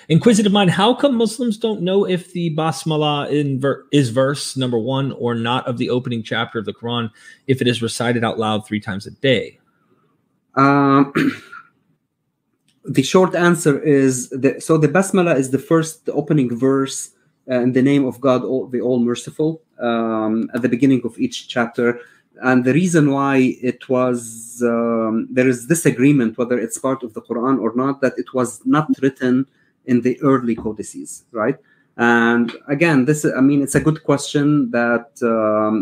Inquisitive mind, how come Muslims don't know if the basmalah is verse number 1 or not of the opening chapter of the Quran if it is recited out loud 3 times a day? The short answer is so the basmalah is the first opening verse in the name of God, the All-Merciful, at the beginning of each chapter. And the reason why it was, there is disagreement whether it's part of the Quran or not, that it was not written in the early codices, right? And again, it's a good question that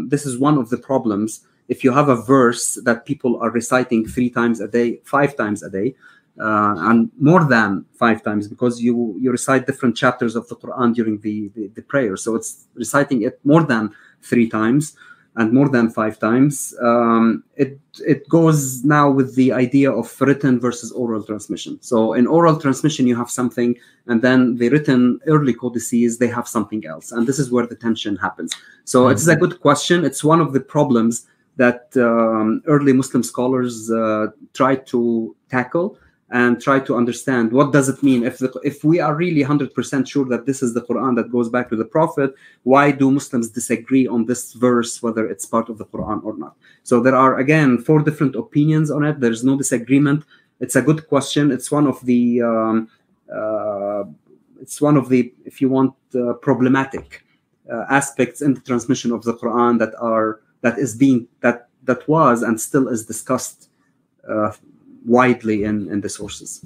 this is one of the problems. If you have a verse that people are reciting 3 times a day, 5 times a day, and more than 5 times, because you recite different chapters of the Quran during the prayer. So it's reciting it more than 3 times and more than 5 times. It goes now with the idea of written versus oral transmission. So in oral transmission, you have something, and then the written early codices, they have something else. And this is where the tension happens. So it's a good question. It's one of the problems that early Muslim scholars try to tackle and try to understand what does it mean. If we are really 100% sure that this is the Quran that goes back to the Prophet, why do Muslims disagree on this verse, whether it's part of the Quran or not? So there are, again, 4 different opinions on it. There's no disagreement. It's a good question. It's one of the, if you want, problematic aspects in the transmission of the Quran that was and still is discussed widely in the sources.